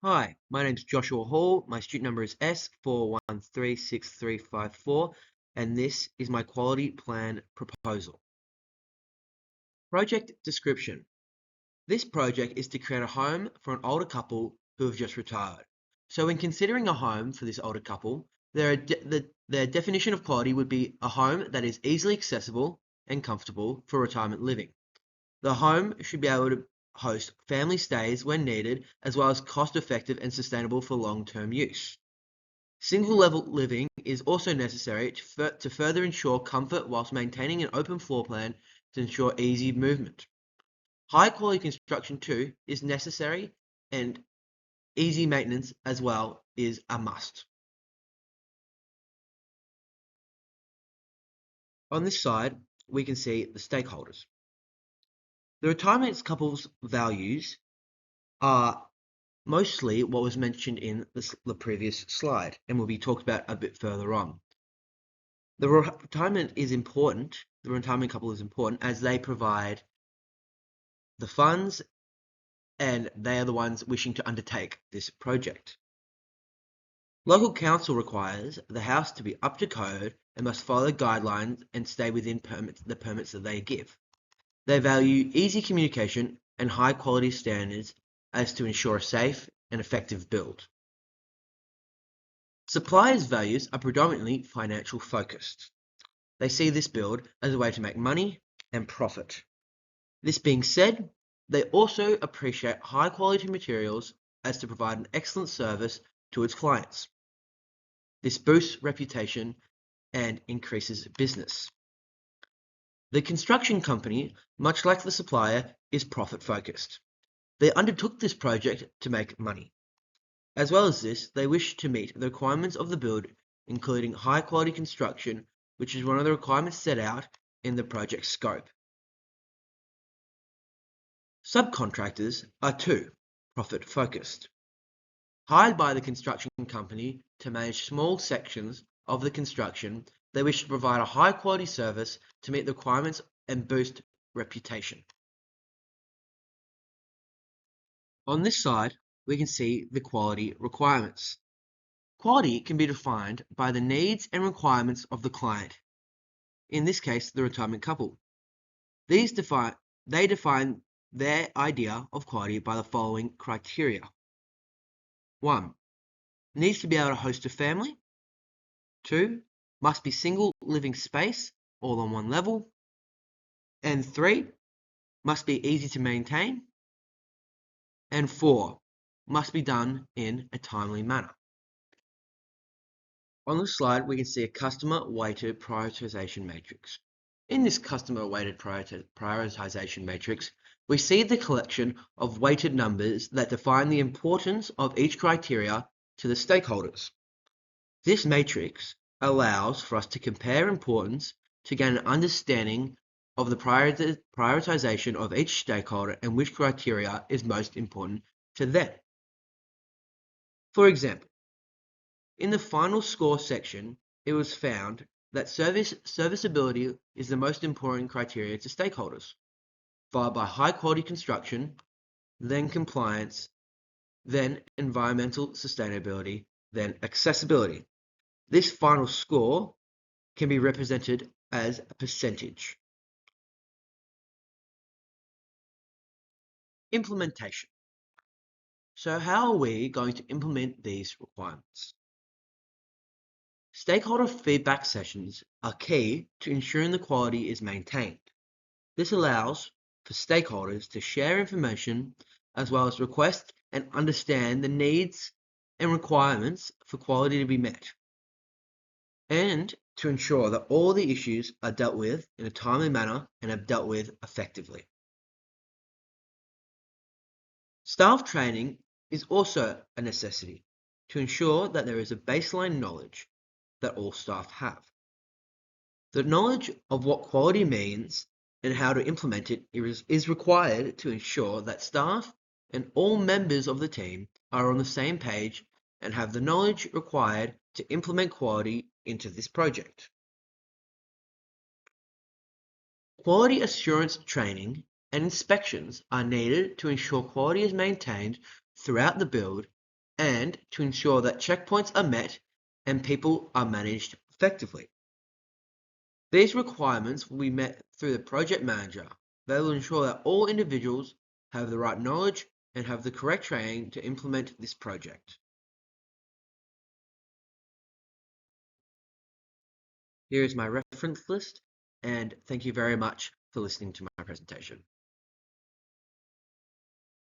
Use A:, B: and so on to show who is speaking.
A: Hi, my name is Joshua Hall. My student number is S4136354, and this is my quality plan proposal. Project description. This project is to create a home for an older couple who have just retired. So when considering a home for this older couple, their definition of quality would be a home that is easily accessible and comfortable for retirement living. The home should be able to host family stays when needed, as well as cost-effective and sustainable for long-term use. Single-level living is also necessary to further ensure comfort whilst maintaining an open floor plan to ensure easy movement. High-quality construction too is necessary, and easy maintenance as well is a must. On this side, we can see the stakeholders. The retirement couple's values are mostly what was mentioned in the previous slide and will be talked about a bit further on. The retirement couple is important as they provide the funds and they are the ones wishing to undertake this project. Local council requires the house to be up to code and must follow guidelines and stay within the permits that they give. They value easy communication and high quality standards as to ensure a safe and effective build. Suppliers' values are predominantly financial focused. They see this build as a way to make money and profit. This being said, they also appreciate high quality materials as to provide an excellent service to its clients. This boosts reputation and increases business. The construction company, much like the supplier, is profit focused. They undertook this project to make money. As well as this, they wish to meet the requirements of the build, including high quality construction, which is one of the requirements set out in the project scope. Subcontractors are too profit focused. Hired by the construction company to manage small sections of the construction, they wish to provide a high quality service to meet the requirements and boost reputation. On this side, we can see the quality requirements. Quality can be defined by the needs and requirements of the client, in this case, the retirement couple. They define their idea of quality by the following criteria. 1. Needs to be able to host a family. 2. Must be single living space, all on one level. And 3. Must be easy to maintain. And 4. Must be done in a timely manner. On the slide, we can see a customer-weighted prioritization matrix. In this customer-weighted prioritization matrix, we see the collection of weighted numbers that define the importance of each criteria to the stakeholders. This matrix allows for us to compare importance to gain an understanding of the prioritization of each stakeholder and which criteria is most important to them. For example, in the final score section, it was found that serviceability is the most important criteria to stakeholders, followed by high quality construction, then compliance, then environmental sustainability, then accessibility. This final score can be represented as a percentage. Implementation. So how are we going to implement these requirements? Stakeholder feedback sessions are key to ensuring the quality is maintained. This allows for stakeholders to share information as well as request and understand the needs and requirements for quality to be met, and to ensure that all the issues are dealt with in a timely manner and are dealt with effectively. Staff training is also a necessity to ensure that there is a baseline knowledge that all staff have. The knowledge of what quality means and how to implement it is required to ensure that staff and all members of the team are on the same page and have the knowledge required to implement quality into this project. Quality assurance training and inspections are needed to ensure quality is maintained throughout the build and to ensure that checkpoints are met and people are managed effectively. These requirements will be met through the project manager. They will ensure that all individuals have the right knowledge and have the correct training to implement this project. Here is my reference list, and thank you very much for listening to my presentation.